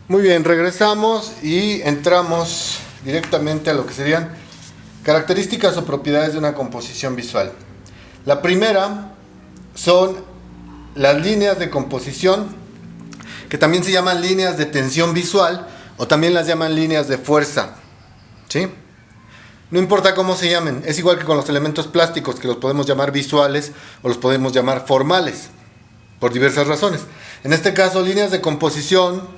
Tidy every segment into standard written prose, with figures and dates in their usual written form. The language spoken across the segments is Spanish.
Muy bien, regresamos y entramos directamente a lo que serían características o propiedades de una composición visual. La primera son las líneas de composición, que también se llaman líneas de tensión visual o también las llaman líneas de fuerza, ¿sí? No importa cómo se llamen, es igual que con los elementos plásticos, que los podemos llamar visuales o los podemos llamar formales, por diversas razones. En este caso, líneas de composición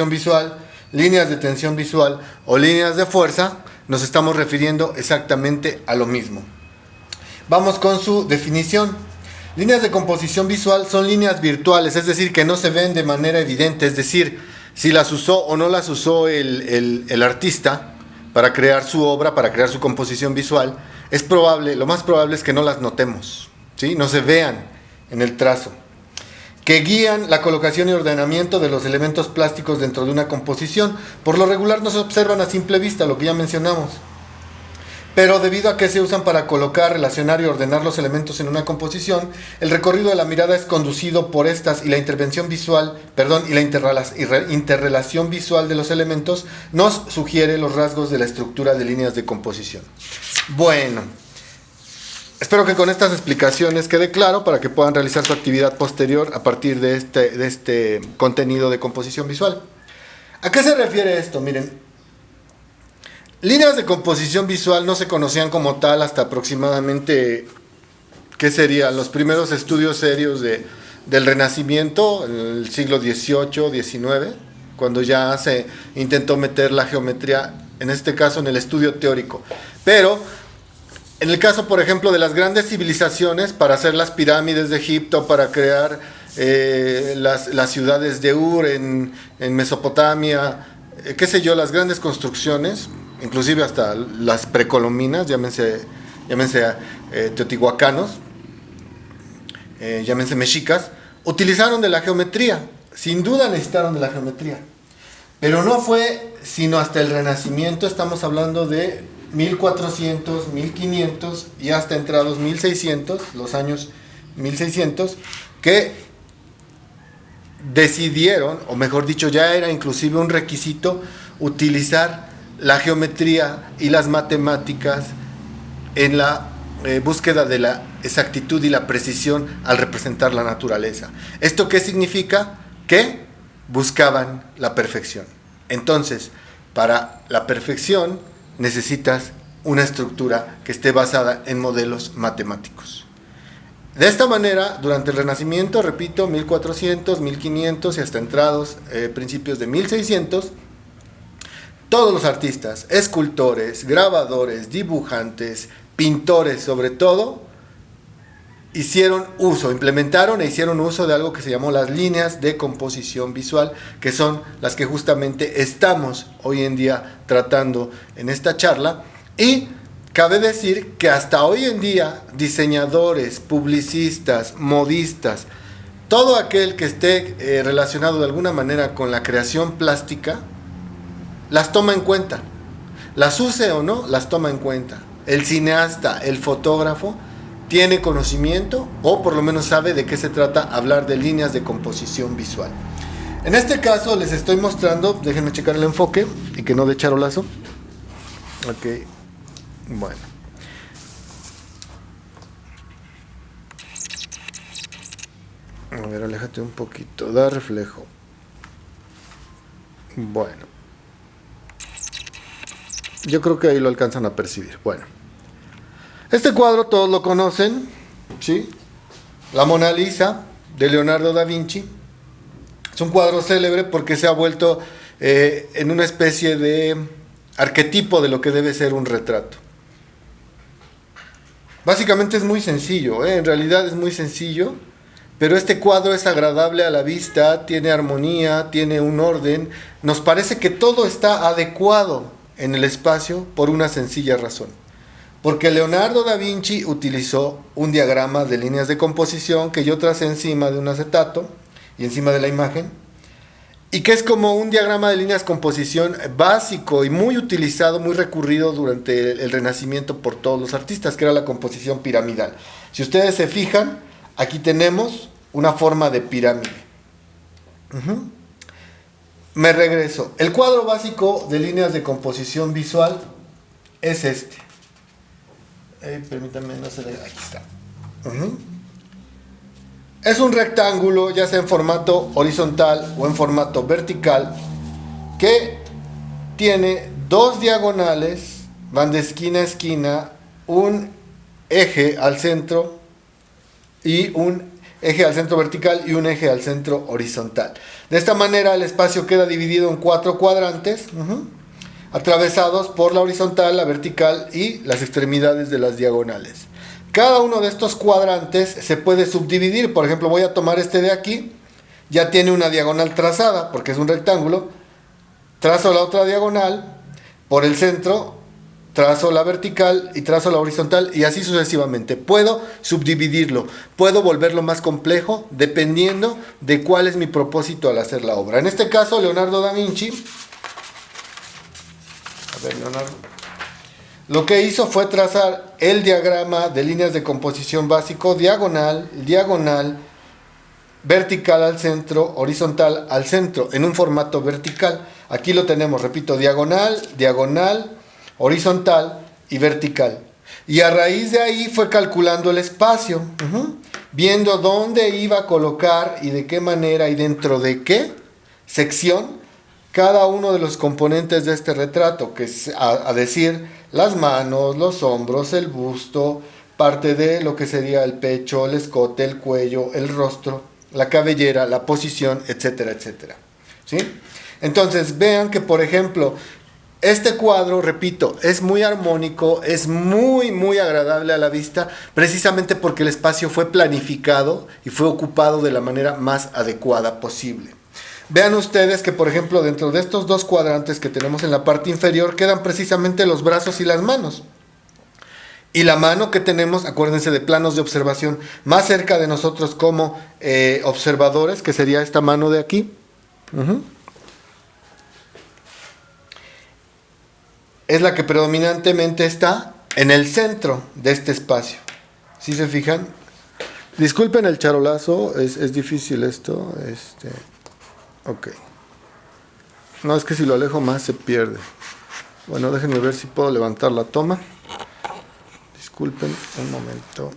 visual, líneas de tensión visual o líneas de fuerza, nos estamos refiriendo exactamente a lo mismo. Vamos con su definición. Líneas de composición visual son líneas virtuales, es decir, que no se ven de manera evidente, es decir, si las usó o no las usó el artista para crear su obra, para crear su composición visual, es probable, lo más probable es que no las notemos, ¿sí? No se vean en el trazo, que guían la colocación y ordenamiento de los elementos plásticos dentro de una composición. Por lo regular no se observan a simple vista, lo que ya mencionamos, pero debido a que se usan para colocar, relacionar y ordenar los elementos en una composición, el recorrido de la mirada es conducido por estas y la intervención visual, y la interrelación visual de los elementos nos sugiere los rasgos de la estructura de líneas de composición. Bueno, espero que con estas explicaciones quede claro para que puedan realizar su actividad posterior a partir de este contenido de composición visual. ¿A qué se refiere esto? Miren, líneas de composición visual no se conocían como tal hasta aproximadamente, ¿qué serían? Los primeros estudios serios del Renacimiento, en el siglo XVIII, XIX, cuando ya se intentó meter la geometría, en este caso en el estudio teórico. Pero en el caso, por ejemplo, de las grandes civilizaciones, para hacer las pirámides de Egipto, para crear las ciudades de Ur en Mesopotamia, qué sé yo, las grandes construcciones, inclusive hasta las precolombinas, llámense teotihuacanos, llámense mexicas, utilizaron de la geometría, sin duda necesitaron de la geometría, pero no fue sino hasta el Renacimiento, estamos hablando de 1400, 1500 y hasta entrados 1600, los años 1600, que decidieron, o mejor dicho, ya era inclusive un requisito utilizar la geometría y las matemáticas en la búsqueda de la exactitud y la precisión al representar la naturaleza. ¿Esto qué significa? Que buscaban la perfección. Entonces, para la perfección necesitas una estructura que esté basada en modelos matemáticos. De esta manera, durante el Renacimiento, repito, 1400, 1500 y hasta entrados principios de 1600, todos los artistas, escultores, grabadores, dibujantes, pintores sobre todo, implementaron e hicieron uso de algo que se llamó las líneas de composición visual, que son las que justamente estamos hoy en día tratando en esta charla. Y cabe decir que hasta hoy en día diseñadores, publicistas, modistas, todo aquel que esté relacionado de alguna manera con la creación plástica, las toma en cuenta, las use o no, las toma en cuenta. El cineasta, el fotógrafo, tiene conocimiento o por lo menos sabe de qué se trata hablar de líneas de composición visual. En este caso les estoy mostrando, déjenme checar el enfoque y que no dé charolazo. Ok, bueno. A ver, aléjate un poquito, da reflejo. Bueno. Yo creo que ahí lo alcanzan a percibir. Bueno, este cuadro todos lo conocen, ¿sí? La Mona Lisa, de Leonardo da Vinci. Es un cuadro célebre porque se ha vuelto en una especie de arquetipo de lo que debe ser un retrato. Básicamente es muy sencillo, en realidad es muy sencillo, pero este cuadro es agradable a la vista, tiene armonía, tiene un orden. Nos parece que todo está adecuado en el espacio por una sencilla razón, porque Leonardo da Vinci utilizó un diagrama de líneas de composición que yo tracé encima de un acetato y encima de la imagen, y que es como un diagrama de líneas de composición básico y muy utilizado, muy recurrido durante el Renacimiento por todos los artistas, que era la composición piramidal. Si ustedes se fijan, aquí tenemos una forma de pirámide. Me regreso. El cuadro básico de líneas de composición visual es este. Permítanme, no se le... Aquí está. Es un rectángulo, ya sea en formato horizontal o en formato vertical, que tiene dos diagonales, van de esquina a esquina, un eje al centro y un eje al centro vertical y un eje al centro horizontal. De esta manera el espacio queda dividido en 4 cuadrantes, atravesados por la horizontal, la vertical y las extremidades de las diagonales. Cada uno de estos cuadrantes se puede subdividir. Por ejemplo, voy a tomar este de aquí, ya tiene una diagonal trazada porque es un rectángulo, trazo la otra diagonal por el centro, trazo la vertical y trazo la horizontal y así sucesivamente. Puedo subdividirlo, puedo volverlo más complejo dependiendo de cuál es mi propósito al hacer la obra. En este caso, Leonardo da Vinci, Leonardo, lo que hizo fue trazar el diagrama de líneas de composición básico, diagonal, diagonal, vertical al centro, horizontal al centro, en un formato vertical. Aquí lo tenemos, repito, diagonal, diagonal, horizontal y vertical. Y a raíz de ahí fue calculando el espacio, viendo dónde iba a colocar y de qué manera y dentro de qué sección cada uno de los componentes de este retrato, que es a decir, las manos, los hombros, el busto, parte de lo que sería el pecho, el escote, el cuello, el rostro, la cabellera, la posición, etcétera, etcétera. ¿Sí? Entonces, vean que, por ejemplo, este cuadro, repito, es muy armónico, es muy, muy agradable a la vista, precisamente porque el espacio fue planificado y fue ocupado de la manera más adecuada posible. Vean ustedes que, por ejemplo, dentro de estos dos cuadrantes que tenemos en la parte inferior, quedan precisamente los brazos y las manos. Y la mano que tenemos, acuérdense de planos de observación, más cerca de nosotros como observadores, que sería esta mano de aquí. Es la que predominantemente está en el centro de este espacio. ¿Sí se fijan? Disculpen el charolazo, es difícil esto. Ok. No, es que si lo alejo más se pierde. Bueno, déjenme ver si puedo levantar la toma. Disculpen un momento.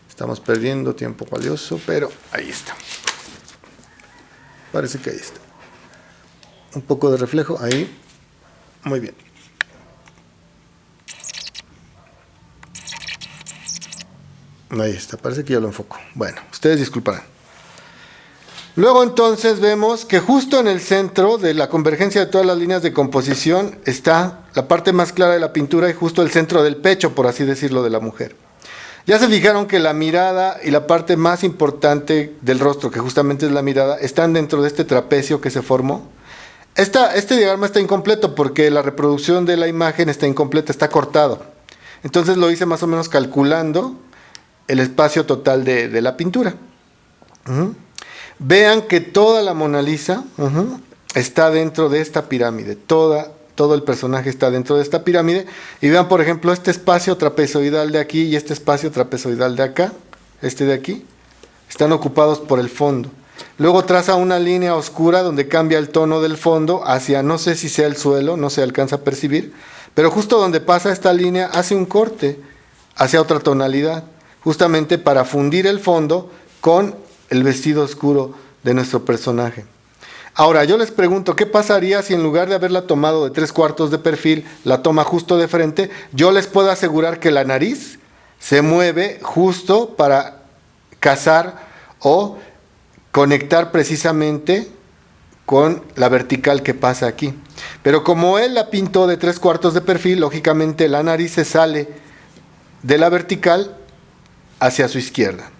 Estamos perdiendo tiempo valioso, pero ahí está. Parece que ahí está. Un poco de reflejo ahí. Muy bien. Ahí está, parece que ya lo enfoco. Bueno, ustedes disculparán. Luego entonces vemos que justo en el centro de la convergencia de todas las líneas de composición está la parte más clara de la pintura y justo el centro del pecho, por así decirlo, de la mujer. Ya se fijaron que la mirada y la parte más importante del rostro, que justamente es la mirada, están dentro de este trapecio que se formó. Este diagrama está incompleto porque la reproducción de la imagen está incompleta, está cortado. Entonces lo hice más o menos calculando el espacio total de la pintura. Vean que toda la Mona Lisa está dentro de esta pirámide. Todo el personaje está dentro de esta pirámide. Y vean, por ejemplo, este espacio trapezoidal de aquí y este espacio trapezoidal de acá, este de aquí, están ocupados por el fondo. Luego traza una línea oscura donde cambia el tono del fondo hacia, no sé si sea el suelo, no se alcanza a percibir, pero justo donde pasa esta línea hace un corte hacia otra tonalidad, justamente para fundir el fondo con el vestido oscuro de nuestro personaje. Ahora, yo les pregunto, ¿qué pasaría si en lugar de haberla tomado de 3/4 de perfil, la toma justo de frente? Yo les puedo asegurar que la nariz se mueve justo para cazar o conectar precisamente con la vertical que pasa aquí. Pero como él la pintó de 3/4 de perfil, lógicamente la nariz se sale de la vertical hacia su izquierda.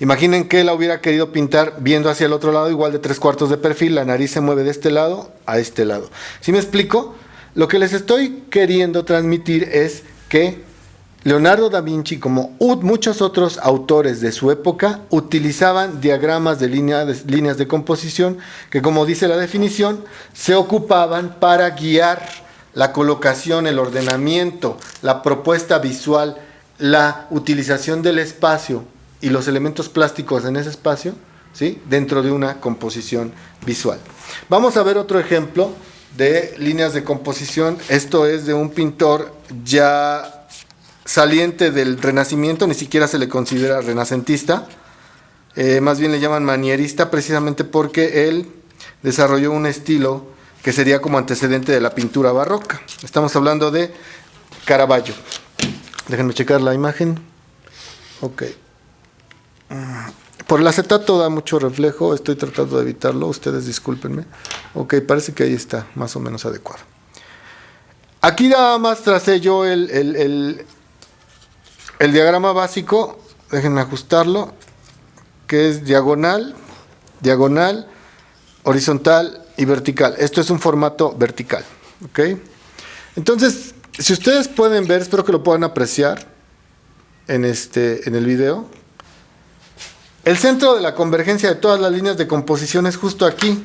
Imaginen que él la hubiera querido pintar viendo hacia el otro lado, igual de 3/4 de perfil, la nariz se mueve de este lado a este lado. ¿Sí me explico? Lo que les estoy queriendo transmitir es que Leonardo da Vinci, como muchos otros autores de su época, utilizaban diagramas de líneas de composición que, como dice la definición, se ocupaban para guiar la colocación, el ordenamiento, la propuesta visual, la utilización del espacio y los elementos plásticos en ese espacio, ¿sí?, dentro de una composición visual. Vamos a ver otro ejemplo de líneas de composición. Esto es de un pintor ya saliente del Renacimiento, ni siquiera se le considera renacentista, más bien le llaman manierista, precisamente porque él desarrolló un estilo que sería como antecedente de la pintura barroca. Estamos hablando de Caravaggio. Déjenme checar la imagen. Ok. Por el acetato da mucho reflejo, estoy tratando de evitarlo, ustedes discúlpenme. Ok, parece que ahí está, más o menos adecuado. Aquí nada más tracé yo el diagrama básico, déjenme ajustarlo, que es diagonal, diagonal, horizontal y vertical. Esto es un formato vertical, ¿ok? Entonces, si ustedes pueden ver, espero que lo puedan apreciar en el video. El centro de la convergencia de todas las líneas de composición es justo aquí,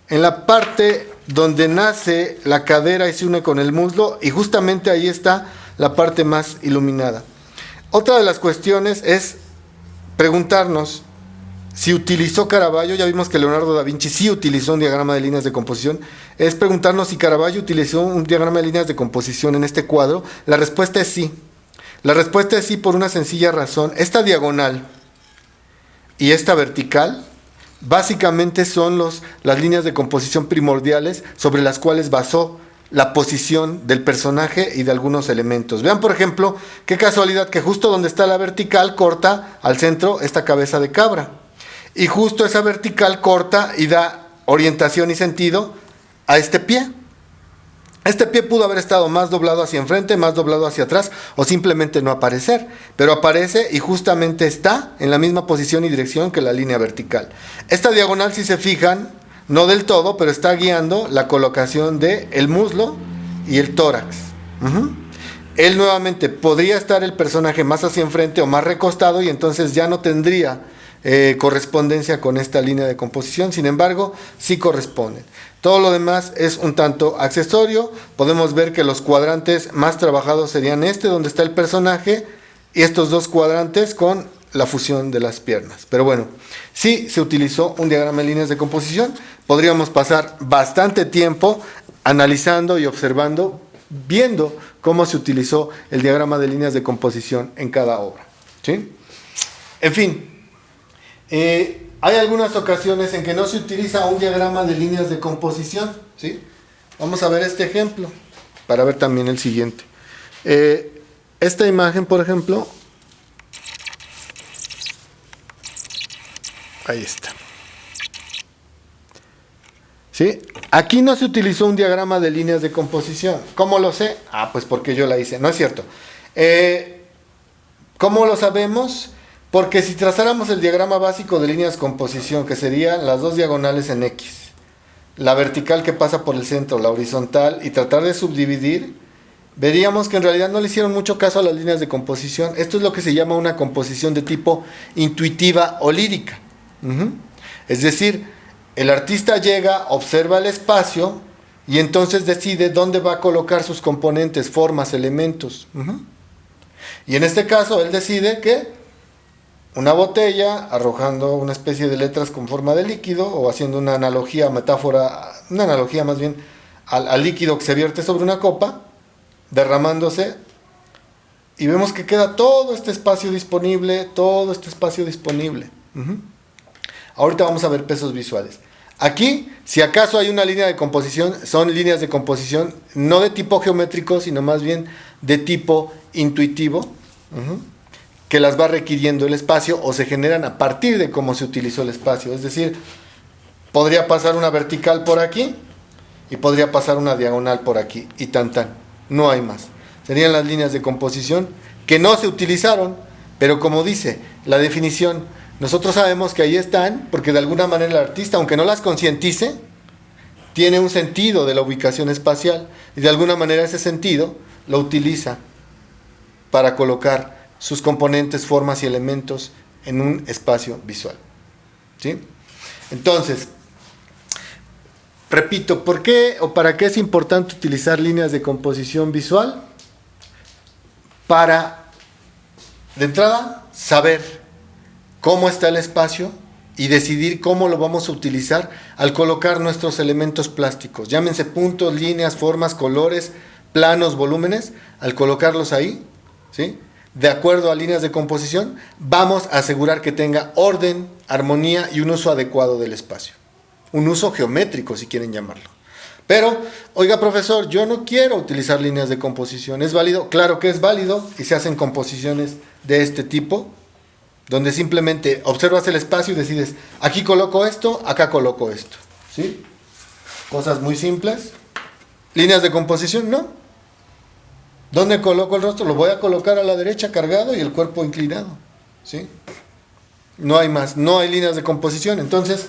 en la parte donde nace la cadera y se une con el muslo, y justamente ahí está la parte más iluminada. Otra de las cuestiones es preguntarnos si utilizó Caravaggio. Ya vimos que Leonardo da Vinci sí utilizó un diagrama de líneas de composición. Es preguntarnos si Caravaggio utilizó un diagrama de líneas de composición en este cuadro. La respuesta es sí. La respuesta es sí por una sencilla razón. Esta diagonal y esta vertical básicamente son las líneas de composición primordiales sobre las cuales basó la posición del personaje y de algunos elementos. Vean, por ejemplo, qué casualidad que justo donde está la vertical corta al centro esta cabeza de cabra. Y justo esa vertical corta y da orientación y sentido a este pie. Este pie pudo haber estado más doblado hacia enfrente, más doblado hacia atrás, o simplemente no aparecer. Pero aparece y justamente está en la misma posición y dirección que la línea vertical. Esta diagonal, si se fijan, no del todo, pero está guiando la colocación del muslo y el tórax. Él nuevamente podría estar el personaje más hacia enfrente o más recostado, y entonces ya no tendría correspondencia con esta línea de composición. Sin embargo, sí corresponden. Todo lo demás es un tanto accesorio. Podemos ver que los cuadrantes más trabajados serían donde está el personaje, y estos dos cuadrantes con la fusión de las piernas. Pero bueno, sí se utilizó un diagrama de líneas de composición. Podríamos pasar bastante tiempo analizando y observando, viendo cómo se utilizó el diagrama de líneas de composición en cada obra, ¿sí? En fin, hay algunas ocasiones en que no se utiliza un diagrama de líneas de composición, ¿sí? Vamos a ver este ejemplo para ver también el siguiente. Esta imagen, por ejemplo, ahí está. ¿Sí? Aquí no se utilizó un diagrama de líneas de composición. ¿Cómo lo sé? Pues porque yo la hice. No es cierto. ¿Cómo lo sabemos? Porque si trazáramos el diagrama básico de líneas de composición, que serían las dos diagonales en X, la vertical que pasa por el centro, la horizontal, y tratar de subdividir, veríamos que en realidad no le hicieron mucho caso a las líneas de composición. Esto es lo que se llama una composición de tipo intuitiva o lírica. Es decir, el artista llega, observa el espacio y entonces decide dónde va a colocar sus componentes, formas, elementos. Y en este caso él decide que una botella arrojando una especie de letras con forma de líquido, o haciendo una analogía, metáfora, una analogía más bien al líquido que se vierte sobre una copa, derramándose, y vemos que queda todo este espacio disponible, Ahorita vamos a ver pesos visuales. Aquí, si acaso hay una línea de composición, son líneas de composición no de tipo geométrico, sino más bien de tipo intuitivo, que las va requiriendo el espacio, o se generan a partir de cómo se utilizó el espacio. Es decir, podría pasar una vertical por aquí y podría pasar una diagonal por aquí, y tan. No hay más. Serían las líneas de composición que no se utilizaron, pero como dice la definición, nosotros sabemos que ahí están porque de alguna manera el artista, aunque no las concientice, tiene un sentido de la ubicación espacial, y de alguna manera ese sentido lo utiliza para colocar sus componentes, formas y elementos en un espacio visual, ¿sí? Entonces, repito, ¿por qué o para qué es importante utilizar líneas de composición visual? Para, de entrada, saber cómo está el espacio y decidir cómo lo vamos a utilizar al colocar nuestros elementos plásticos. Llámense puntos, líneas, formas, colores, planos, volúmenes. Al colocarlos ahí, ¿sí?, de acuerdo a líneas de composición, vamos a asegurar que tenga orden, armonía y un uso adecuado del espacio. Un uso geométrico, si quieren llamarlo. Pero, oiga, profesor, yo no quiero utilizar líneas de composición. ¿Es válido? Claro que es válido, y se hacen composiciones de este tipo, donde simplemente observas el espacio y decides, aquí coloco esto, acá coloco esto, ¿sí? Cosas muy simples. ¿Líneas de composición? No. ¿Dónde coloco el rostro? Lo voy a colocar a la derecha cargado y el cuerpo inclinado, ¿sí? No hay más, no hay líneas de composición. Entonces,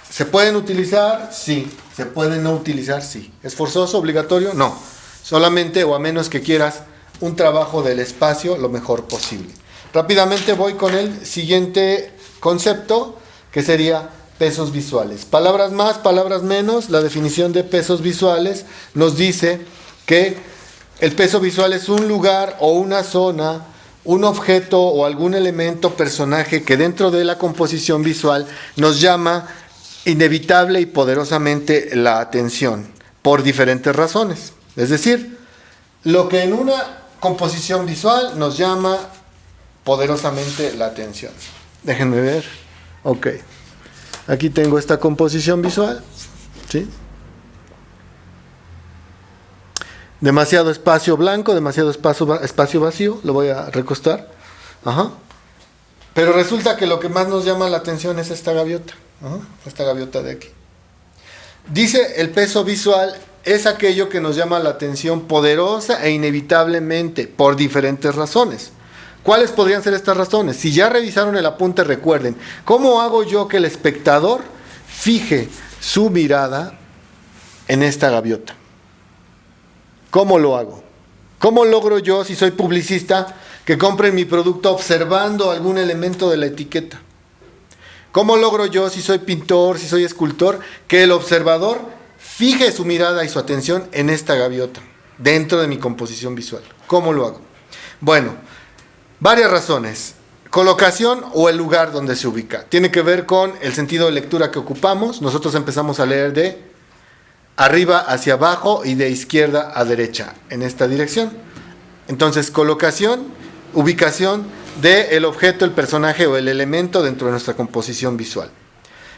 ¿se pueden utilizar? Sí. ¿Se pueden no utilizar? Sí. ¿Es forzoso, obligatorio? No. Solamente, o a menos que quieras un trabajo del espacio lo mejor posible. Rápidamente voy con el siguiente concepto, que sería pesos visuales. Palabras más, palabras menos. La definición de pesos visuales nos dice que el peso visual es un lugar o una zona, un objeto o algún elemento, personaje que dentro de la composición visual nos llama inevitable y poderosamente la atención por diferentes razones. Es decir, lo que en una composición visual nos llama poderosamente la atención. Déjenme ver. Ok. Aquí tengo esta composición visual, ¿sí? Demasiado espacio blanco, demasiado espacio vacío. Lo voy a recostar. Ajá. Pero resulta que lo que más nos llama la atención es esta gaviota. Ajá. Esta gaviota de aquí. Dice, el peso visual es aquello que nos llama la atención poderosa e inevitablemente por diferentes razones. ¿Cuáles podrían ser estas razones? Si ya revisaron el apunte, recuerden, ¿cómo hago yo que el espectador fije su mirada en esta gaviota? ¿Cómo lo hago? ¿Cómo logro yo, si soy publicista, que compren mi producto observando algún elemento de la etiqueta? ¿Cómo logro yo, si soy pintor, si soy escultor, que el observador fije su mirada y su atención en esta gaviota, dentro de mi composición visual? ¿Cómo lo hago? Bueno, varias razones. Colocación o el lugar donde se ubica. Tiene que ver con el sentido de lectura que ocupamos. Nosotros empezamos a leer de arriba hacia abajo y de izquierda a derecha, en esta dirección. Entonces, colocación, ubicación del objeto, el personaje o el elemento dentro de nuestra composición visual.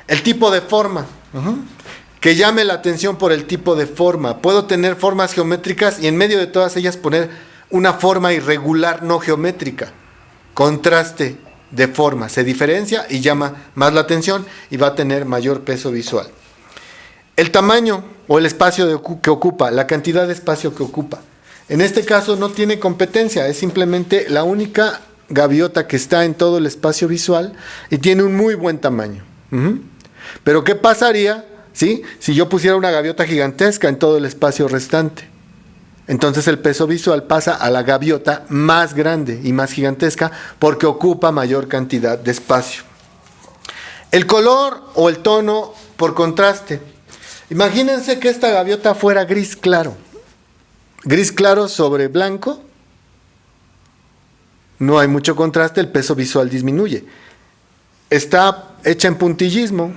El tipo de forma, que llame la atención por el tipo de forma. Puedo tener formas geométricas y en medio de todas ellas poner una forma irregular no geométrica. Contraste de forma, se diferencia y llama más la atención y va a tener mayor peso visual. El tamaño o el espacio que ocupa, la cantidad de espacio que ocupa. En este caso no tiene competencia, es simplemente la única gaviota que está en todo el espacio visual y tiene un muy buen tamaño. Pero ¿qué pasaría, ¿sí?, si yo pusiera una gaviota gigantesca en todo el espacio restante? Entonces el peso visual pasa a la gaviota más grande y más gigantesca porque ocupa mayor cantidad de espacio. El color o el tono por contraste. Imagínense que esta gaviota fuera gris claro. Gris claro sobre blanco. No hay mucho contraste, el peso visual disminuye. Está hecha en puntillismo.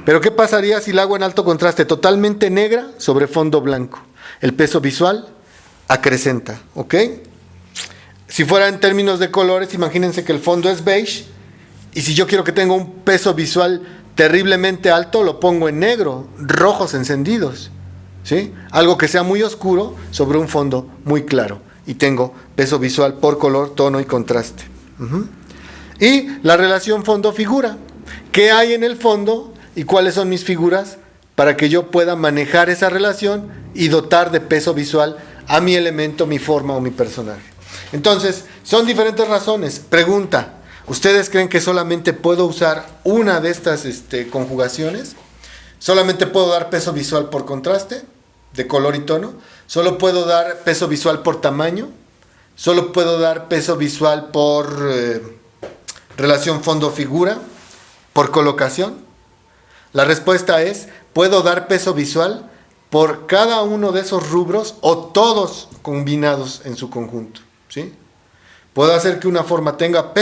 Pero ¿qué pasaría si la hago en alto contraste? Totalmente negra sobre fondo blanco. El peso visual acrecenta, ¿ok? Si fuera en términos de colores, imagínense que el fondo es beige. Y si yo quiero que tenga un peso visual terriblemente alto, lo pongo en negro, rojos encendidos, ¿sí? Algo que sea muy oscuro sobre un fondo muy claro. Y tengo peso visual por color, tono y contraste. Y la relación fondo-figura. ¿Qué hay en el fondo y cuáles son mis figuras para que yo pueda manejar esa relación y dotar de peso visual a mi elemento, mi forma o mi personaje? Entonces, son diferentes razones. Pregunta, ¿ustedes creen que solamente puedo usar una de estas conjugaciones? ¿Solamente puedo dar peso visual por contraste, de color y tono? ¿Solo puedo dar peso visual por tamaño? ¿Solo puedo dar peso visual por relación fondo-figura? ¿Por colocación? La respuesta es, puedo dar peso visual por cada uno de esos rubros o todos combinados en su conjunto, ¿sí? Puedo hacer que una forma tenga peso